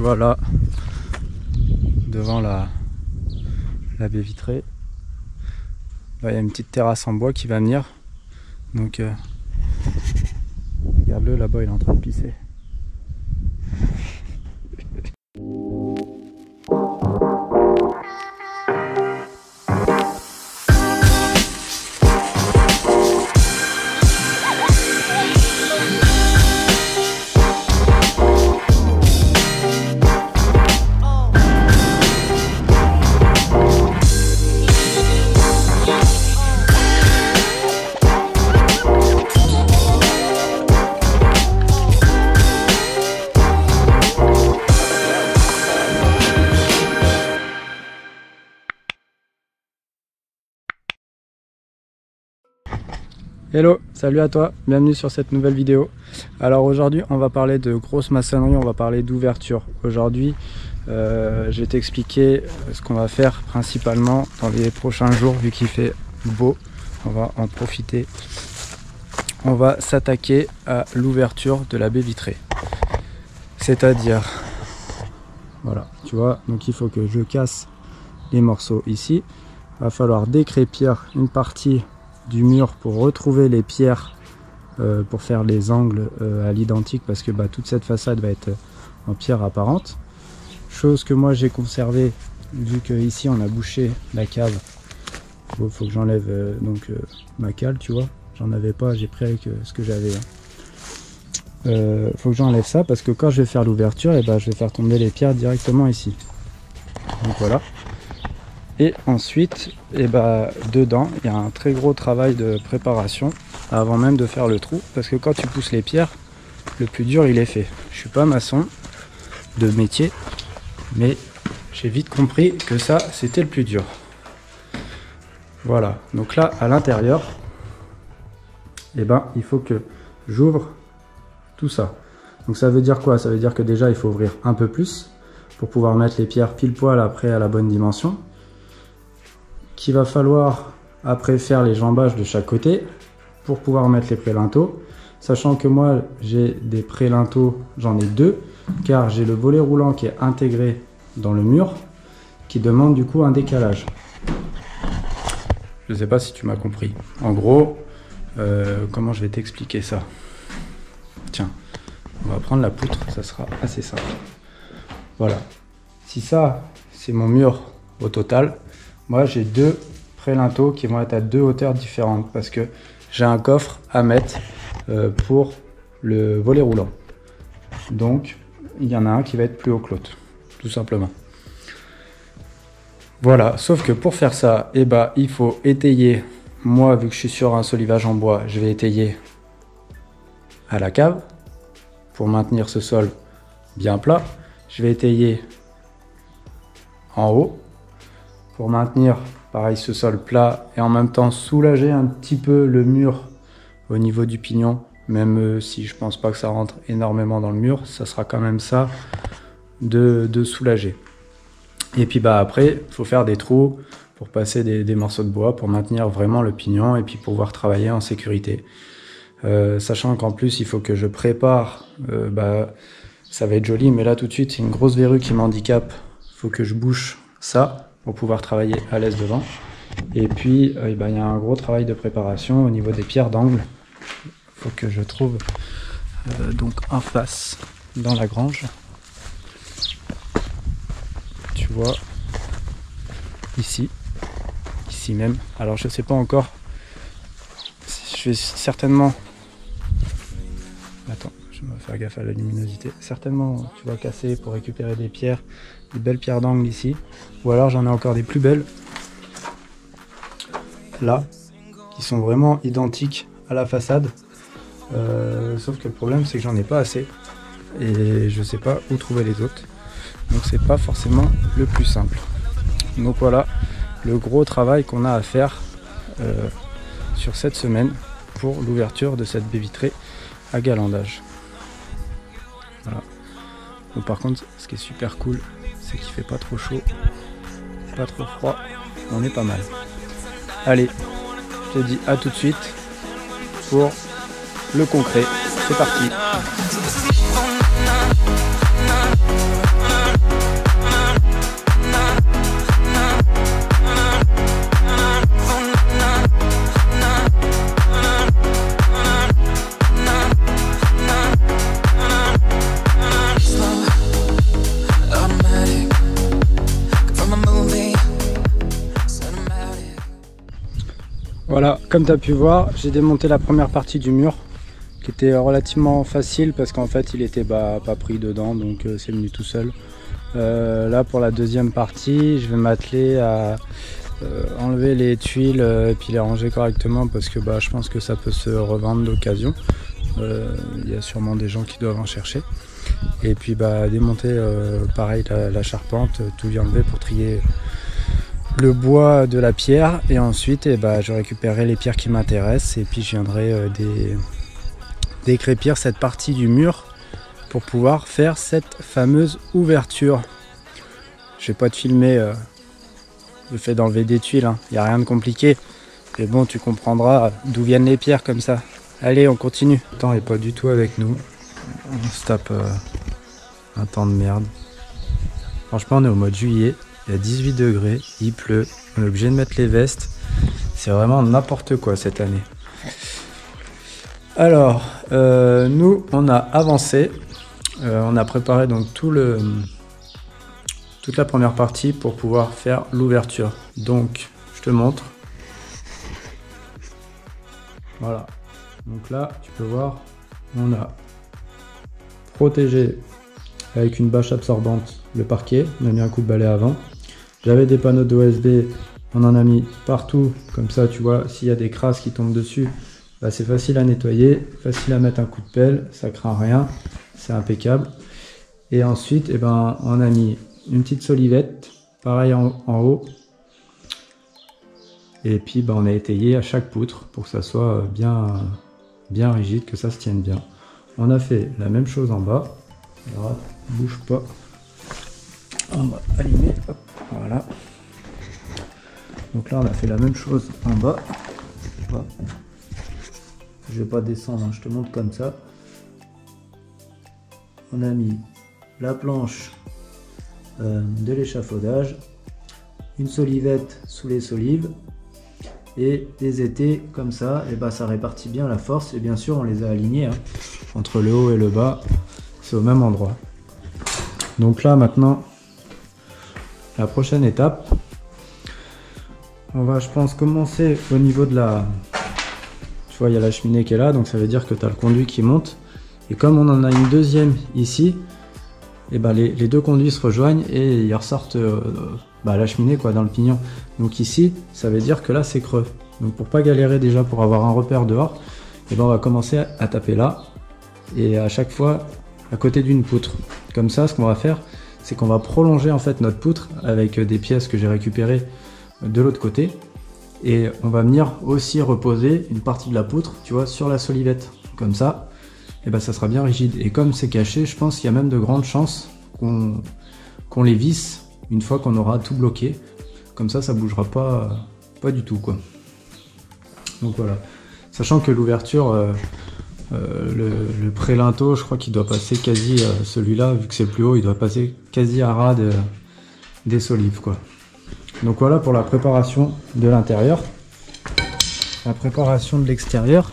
tu vois là, devant la baie vitrée, il y a une petite terrasse en bois qui va venir. Donc regarde-le là-bas, il est en train de pisser. Hello, salut à toi, bienvenue sur cette nouvelle vidéo. Alors aujourd'hui on va parler de grosse maçonnerie, on va parler d'ouverture. Aujourd'hui je vais t'expliquer ce qu'on va faire principalement dans les prochains jours vu qu'il fait beau. On va en profiter. On va s'attaquer à l'ouverture de la baie vitrée. C'est-à-dire, voilà, tu vois, donc il faut que je casse les morceaux ici. Il va falloir décrépir une partie du mur pour retrouver les pierres pour faire les angles à l'identique, parce que toute cette façade va être en pierre apparente, chose que moi j'ai conservé vu que ici on a bouché la cave. Faut que j'enlève ma cale, tu vois, j'en avais pas, j'ai pris avec ce que j'avais. Faut que j'enlève ça parce que quand je vais faire l'ouverture, je vais faire tomber les pierres directement ici. Donc voilà. Et ensuite, dedans, il y a un très gros travail de préparation avant même de faire le trou. Parce que quand tu pousses les pierres, le plus dur, il est fait. Je suis pas maçon de métier, mais j'ai vite compris que ça, c'était le plus dur. Voilà. Donc là, à l'intérieur, il faut que j'ouvre tout ça. Donc ça veut dire quoi? Ça veut dire que déjà, il faut ouvrir un peu plus pour pouvoir mettre les pierres pile poil après à la bonne dimension. Qu'il va falloir après faire les jambages de chaque côté pour pouvoir mettre les prélinteaux, sachant que moi j'ai des prélinteaux, j'en ai deux, car j'ai le volet roulant qui est intégré dans le mur qui demande du coup un décalage. Je sais pas si tu m'as compris. En gros, comment je vais t'expliquer ça? Tiens, on va prendre la poutre, ça sera assez simple. Voilà, si ça c'est mon mur au total, moi j'ai deux prélinteaux qui vont être à deux hauteurs différentes parce que j'ai un coffre à mettre pour le volet roulant. Donc il y en a un qui va être plus haut que l'autre, tout simplement. Voilà, sauf que pour faire ça, il faut étayer. Moi, vu que je suis sur un solivage en bois, je vais étayer à la cave pour maintenir ce sol bien plat. Je vais étayer en haut pour maintenir pareil ce sol plat et en même temps soulager un petit peu le mur au niveau du pignon, même si je pense pas que ça rentre énormément dans le mur, ça sera quand même ça de soulager. Et puis après il faut faire des trous pour passer des morceaux de bois pour maintenir vraiment le pignon et puis pouvoir travailler en sécurité. Sachant qu'en plus il faut que je prépare, ça va être joli, mais là tout de suite c'est une grosse verrue qui m'handicape, il faut que je bouche ça pour pouvoir travailler à l'aise devant. Et puis il y a un gros travail de préparation au niveau des pierres d'angle. Il faut que je trouve donc en face dans la grange, tu vois, ici même. Alors je sais pas encore, je vais certainement, attends, je vais faire gaffe à la luminosité, certainement tu vas casser pour récupérer des pierres, des belles pierres d'angle ici, ou alors j'en ai encore des plus belles là qui sont vraiment identiques à la façade, sauf que le problème c'est que j'en ai pas assez et je sais pas où trouver les autres, donc c'est pas forcément le plus simple. Donc voilà le gros travail qu'on a à faire sur cette semaine pour l'ouverture de cette baie vitrée à galandage. Voilà. Donc par contre ce qui est super cool, c'est qu'il fait pas trop chaud, pas trop froid, on est pas mal. Allez, je te dis à tout de suite pour le concret, c'est parti. Voilà, comme tu as pu voir, j'ai démonté la première partie du mur qui était relativement facile parce qu'en fait il était pas pris dedans, donc c'est venu tout seul. Là pour la deuxième partie, je vais m'atteler à enlever les tuiles et puis les ranger correctement parce que je pense que ça peut se revendre d'occasion. Il y a sûrement des gens qui doivent en chercher. Et puis démonter pareil la charpente, tout y enlever pour trier le bois de la pierre, et ensuite je récupérerai les pierres qui m'intéressent et puis je viendrai décrépir cette partie du mur pour pouvoir faire cette fameuse ouverture. Je vais pas te filmer le fait d'enlever des tuiles, hein. Il n'y a rien de compliqué, mais bon, tu comprendras d'où viennent les pierres comme ça. Allez, on continue. Le temps est pas du tout avec nous, on se tape un temps de merde. Franchement, on est au mois de juillet, il y a 18 degrés, il pleut, on est obligé de mettre les vestes. C'est vraiment n'importe quoi cette année. Alors, nous, on a avancé. On a préparé donc toute la première partie pour pouvoir faire l'ouverture. Donc, je te montre. Voilà. Donc là, tu peux voir, on a protégé avec une bâche absorbante le parquet. On a mis un coup de balai avant. J'avais des panneaux d'OSB, on en a mis partout. Comme ça, tu vois, s'il y a des crasses qui tombent dessus, c'est facile à nettoyer, facile à mettre un coup de pelle, ça craint rien, c'est impeccable. Et ensuite, on a mis une petite solivette, pareil en haut. Et puis on a étayé à chaque poutre pour que ça soit bien rigide, que ça se tienne bien. On a fait la même chose en bas. Alors, bouge pas. On va allumer, hop, voilà. Donc là, on a fait la même chose en bas. Hop. Je vais pas descendre, hein, je te montre comme ça. On a mis la planche de l'échafaudage, une solivette sous les solives et des étais comme ça, et ça répartit bien la force. Et bien sûr, on les a alignés hein, entre le haut et le bas, c'est au même endroit. Donc là, maintenant, la prochaine étape, on va, je pense, commencer au niveau de la... Tu vois, il y a la cheminée qui est là, donc ça veut dire que tu as le conduit qui monte. Et comme on en a une deuxième ici, les deux conduits se rejoignent et ils ressortent la cheminée dans le pignon. Donc ici, ça veut dire que là, c'est creux. Donc pour pas galérer déjà pour avoir un repère dehors, on va commencer à taper là. Et à chaque fois, à côté d'une poutre. Comme ça, ce qu'on va faire, c'est qu'on va prolonger en fait notre poutre avec des pièces que j'ai récupérées de l'autre côté. Et on va venir aussi reposer une partie de la poutre, tu vois, sur la solivette. Comme ça, ça sera bien rigide. Et comme c'est caché, je pense qu'il y a même de grandes chances qu'on les visse une fois qu'on aura tout bloqué. Comme ça, ça bougera pas du tout, quoi. Donc voilà. Sachant que l'ouverture, le prélinteau, je crois qu'il doit passer quasi, celui-là, vu que c'est le plus haut, il doit passer quasi à ras des solives, quoi. Donc voilà pour la préparation de l'intérieur. La préparation de l'extérieur.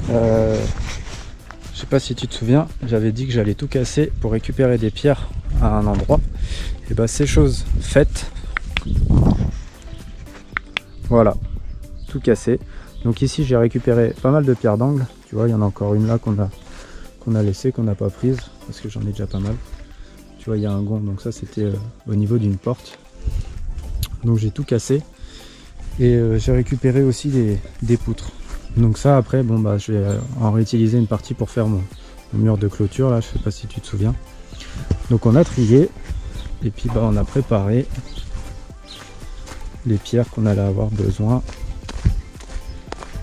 Je sais pas si tu te souviens, j'avais dit que j'allais tout casser pour récupérer des pierres à un endroit. Et c'est chose faite. Voilà, tout cassé. Donc ici j'ai récupéré pas mal de pierres d'angle. Tu vois, il y en a encore une là qu'on a laissée, qu'on n'a pas prise, parce que j'en ai déjà pas mal. Tu vois, il y a un gond, donc ça c'était au niveau d'une porte. Donc j'ai tout cassé. Et j'ai récupéré aussi des poutres. Donc ça après, je vais en réutiliser une partie pour faire mon mur de clôture là, je sais pas si tu te souviens. Donc on a trié et puis on a préparé les pierres qu'on allait avoir besoin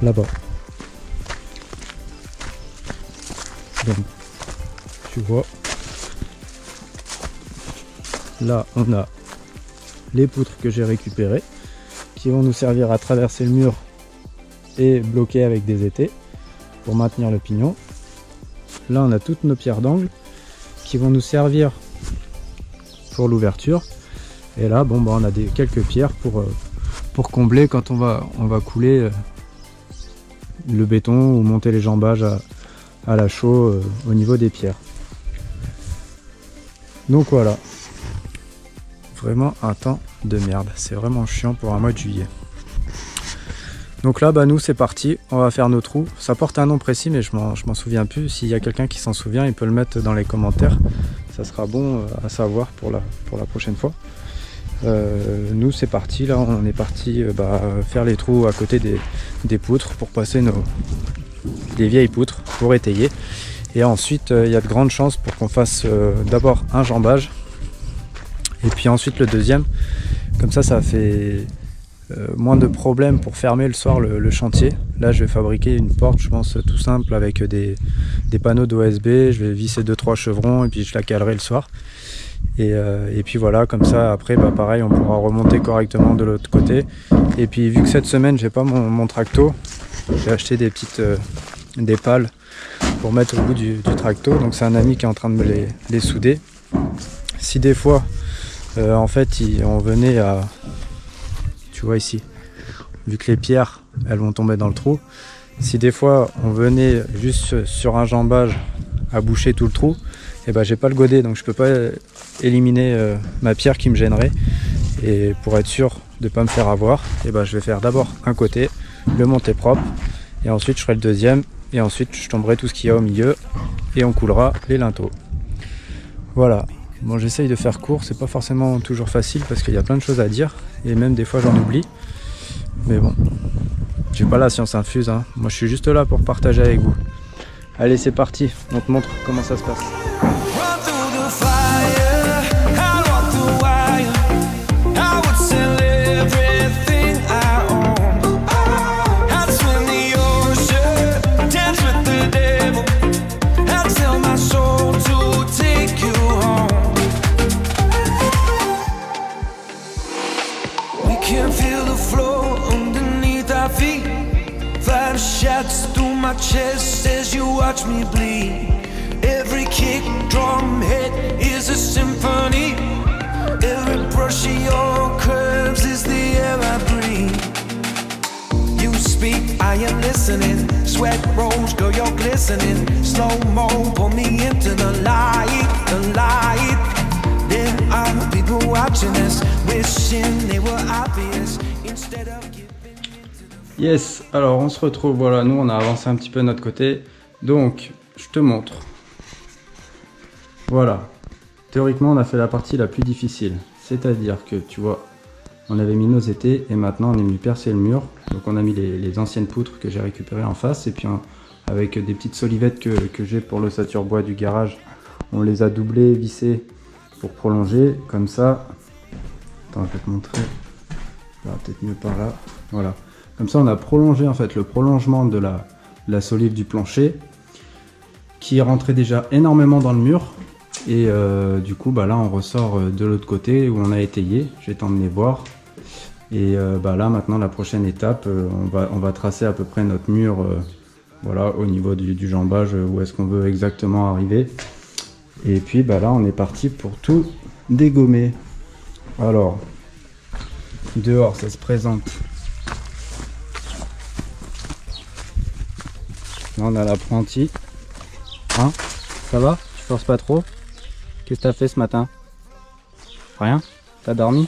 là-bas. Donc tu vois, là on a les poutres que j'ai récupérées qui vont nous servir à traverser le mur et bloquer avec des étais pour maintenir le pignon. Là on a toutes nos pierres d'angle qui vont nous servir pour l'ouverture. Et là on a quelques pierres pour combler quand on va couler le béton ou monter les jambages à la chaux au niveau des pierres. Donc voilà, vraiment un temps de merde, c'est vraiment chiant pour un mois de juillet. Donc là, bah, nous c'est parti, on va faire nos trous. Ça porte un nom précis, mais je m'en souviens plus. S'il y a quelqu'un qui s'en souvient, il peut le mettre dans les commentaires. Ça sera bon à savoir pour la prochaine fois. Nous c'est parti, là on est parti faire les trous à côté des poutres pour passer des vieilles poutres pour étayer. Et ensuite il y a de grandes chances pour qu'on fasse d'abord un jambage et puis ensuite le deuxième. Comme ça fait moins de problèmes pour fermer le soir le chantier. Là je vais fabriquer une porte, je pense tout simple, avec des panneaux d'OSB. Je vais visser 2-3 chevrons et puis je la calerai le soir. Et puis voilà, comme ça après pareil, on pourra remonter correctement de l'autre côté. Et puis vu que cette semaine j'ai pas mon tracto, j'ai acheté des pales pour mettre au bout du tracto. Donc c'est un ami qui est en train de me les souder. Si des fois en fait on venait à, tu vois ici, vu que les pierres elles vont tomber dans le trou, si des fois on venait juste sur un jambage à boucher tout le trou, et j'ai pas le godet, donc je peux pas éliminer ma pierre qui me gênerait. Et pour être sûr de pas me faire avoir, je vais faire d'abord un côté, le monter propre, et ensuite je ferai le deuxième, et ensuite je tomberai tout ce qu'il y a au milieu et on coulera les linteaux. Voilà. Bon, j'essaye de faire court, c'est pas forcément toujours facile parce qu'il y a plein de choses à dire et même des fois j'en oublie, mais bon, j'ai pas la science infuse, hein. Moi je suis juste là pour partager avec vous. Allez, c'est parti, on te montre comment ça se passe. My chest as you watch me bleed. Every kick, drum hit is a symphony. Every brush of your curves is the air I breathe. You speak, I am listening. Sweat rolls, girl, you're glistening. Slow-mo, pull me into the light, the light. There are people watching us, wishing they were obvious instead of giving. Yes, alors on se retrouve, voilà, nous on a avancé un petit peu de notre côté, donc je te montre. Voilà, théoriquement on a fait la partie la plus difficile, c'est-à-dire que tu vois, on avait mis nos étais et maintenant on est venu percer le mur. Donc on a mis les anciennes poutres que j'ai récupérées en face, et puis avec des petites solivettes que j'ai pour l'ossature bois du garage, on les a doublées, vissées pour prolonger, comme ça. Attends, je vais te montrer, ça va peut-être mieux par là, voilà. Comme ça on a prolongé en fait le prolongement de la solive du plancher qui est rentré déjà énormément dans le mur. Et du coup là on ressort de l'autre côté où on a étayé, je vais t'emmener voir. Et là maintenant la prochaine étape, on va tracer à peu près notre mur voilà, au niveau du jambage, où est-ce qu'on veut exactement arriver. Et puis là on est parti pour tout dégommer. Alors dehors ça se présente. Là on a l'apprenti. Hein? Ça va? Tu forces pas trop? Qu'est-ce que t'as fait ce matin? Rien? T'as dormi?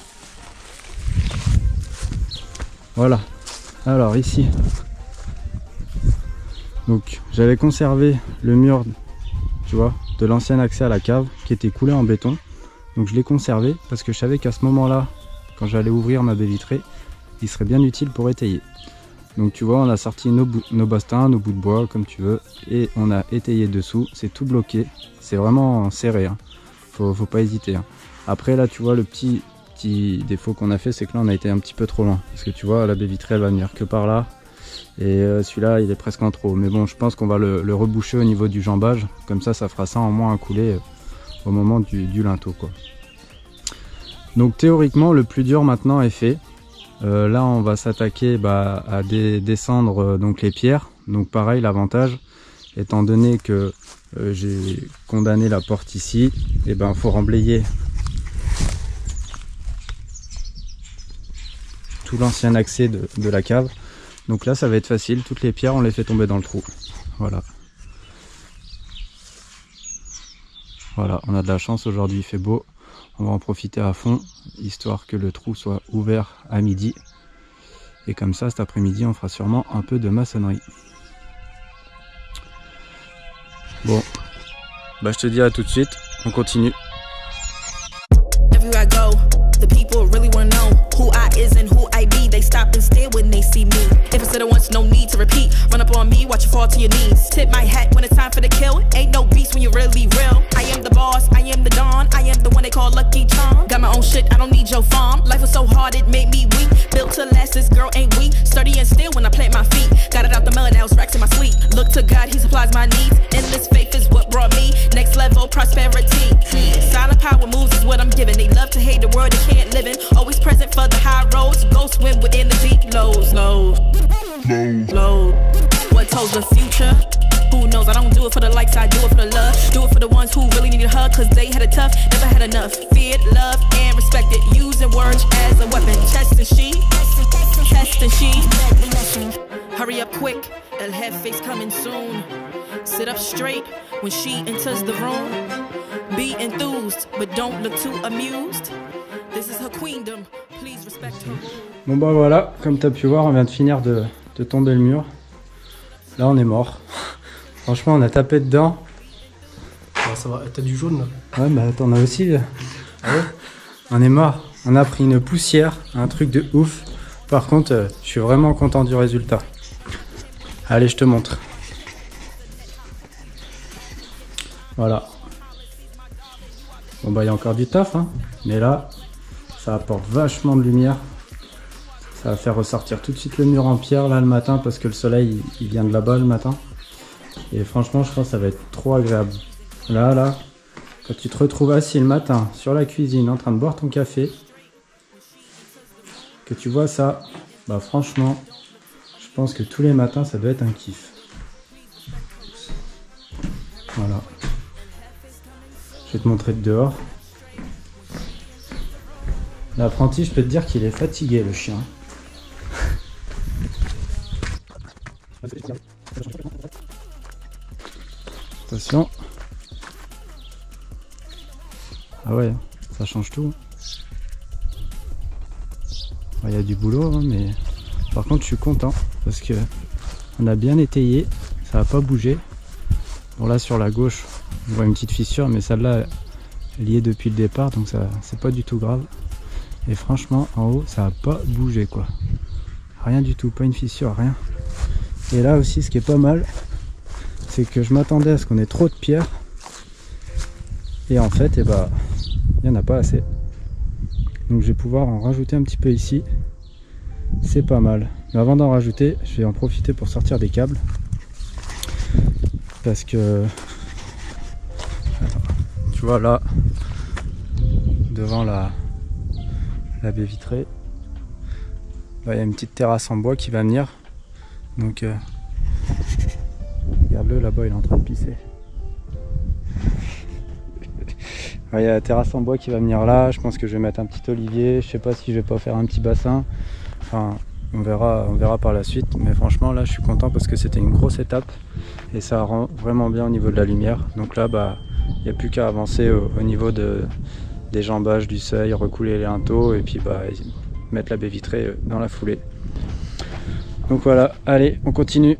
Voilà. Alors ici. Donc j'avais conservé le mur, tu vois, de l'ancien accès à la cave qui était coulé en béton. Donc je l'ai conservé parce que je savais qu'à ce moment-là, quand j'allais ouvrir ma baie vitrée, il serait bien utile pour étayer. Donc tu vois, on a sorti nos bastins, nos bouts de bois, comme tu veux, et on a étayé dessous. C'est tout bloqué, c'est vraiment serré, hein. Faut pas hésiter, hein. Après là, tu vois, le petit défaut qu'on a fait, c'est que là on a été un petit peu trop loin. Parce que tu vois, la baie vitrée elle va venir que par là. Et celui-là il est presque en trop. Mais bon, je pense qu'on va le reboucher au niveau du jambage. Comme ça fera ça en moins à couler au moment du linteau, quoi. Donc théoriquement, le plus dur maintenant est fait. Là on va s'attaquer à descendre donc les pierres. Donc pareil, l'avantage étant donné que j'ai condamné la porte ici, et faut remblayer tout l'ancien accès de la cave. Donc là ça va être facile, toutes les pierres on les fait tomber dans le trou. Voilà. Voilà, on a de la chance aujourd'hui, il fait beau. On va en profiter à fond, histoire que le trou soit ouvert à midi. Et comme ça, cet après-midi, on fera sûrement un peu de maçonnerie. Bon, bah je te dis à tout de suite, on continue. Everywhere I go, the people really wanna know who I is and who I be. They stop and stare when they see me. If I said it once, no need to repeat. Run up on me, watch you fall to your knees. Tip my hat when it's time for the kill. Ain't no beast when you're really real. I am the boss, I am the Don. I am the one they call Lucky Charm. Got my own shit, I don't need your farm. Life was so hard, it made me weak. Built to last, this girl ain't weak. Sturdy and still when I plant my feet. Got it out the melon, now it's racks in my sleep. Look to God, he supplies my needs. Endless faith is what brought me next level prosperity. Silent power moves is what I'm giving. They love to hate the world they can't live in. Always present for the high roads. Go swim within the deep lows. Low. What tells the future? Who knows? I don't do it for the likes, I do it for the love. Do it for the ones who really need a hug, cause they had it tough, never had enough. Feared, loved, and respected. Using words as a weapon. Test and she. Hurry up quick, they'll have face coming soon. Sit up straight when she enters the room. Be enthused, but don't look too amused. This is her queendom, please respect her rule. Bon bah voilà, comme tu as pu voir, on vient de finir de tomber le mur. Là on est mort. Franchement on a tapé dedans. Ah, ça va, t'as du jaune là. Ouais bah t'en as aussi. Ah ouais. On est mort. On a pris une poussière, un truc de ouf. Par contre, je suis vraiment content du résultat. Allez, je te montre. Voilà. Bon bah il y a encore du taf, hein. Mais là, ça apporte vachement de lumière. Ça va faire ressortir tout de suite le mur en pierre là le matin parce que le soleil il vient de là-bas le matin. Et franchement, je pense que ça va être trop agréable. Là, quand tu te retrouves assis le matin sur la cuisine en train de boire ton café, que tu vois ça, bah franchement, je pense que tous les matins ça doit être un kiff. Voilà. Je vais te montrer de dehors. L'apprenti, je peux te dire qu'il est fatigué le chien. Attention. Ah ouais, ça change tout. Il y a du boulot, hein, mais par contre je suis content parce que on a bien étayé, ça n'a pas bougé. Bon là sur la gauche, on voit une petite fissure, mais celle-là elle y est depuis le départ, donc ça c'est pas du tout grave. Et franchement en haut ça n'a pas bougé quoi. Rien du tout, pas une fissure, rien. Et là aussi ce qui est pas mal, c'est que je m'attendais à ce qu'on ait trop de pierres. Et en fait, il n'y en a pas assez. Donc je vais pouvoir en rajouter un petit peu ici. C'est pas mal. Mais avant d'en rajouter, je vais en profiter pour sortir des câbles. Parce que... tu vois là, devant la baie vitrée, il y a une petite terrasse en bois qui va venir. Donc regarde-le là-bas, il est en train de pisser. Il y a la terrasse en bois qui va venir là. Je pense que je vais mettre un petit olivier. Je sais pas si je vais pas faire un petit bassin. Enfin, on verra par la suite. Mais franchement, là, je suis content parce que c'était une grosse étape et ça rend vraiment bien au niveau de la lumière. Donc là, il n'y a plus qu'à avancer au niveau des jambages du seuil, recouler les linteaux et puis mettre la baie vitrée dans la foulée. Donc voilà, allez, on continue.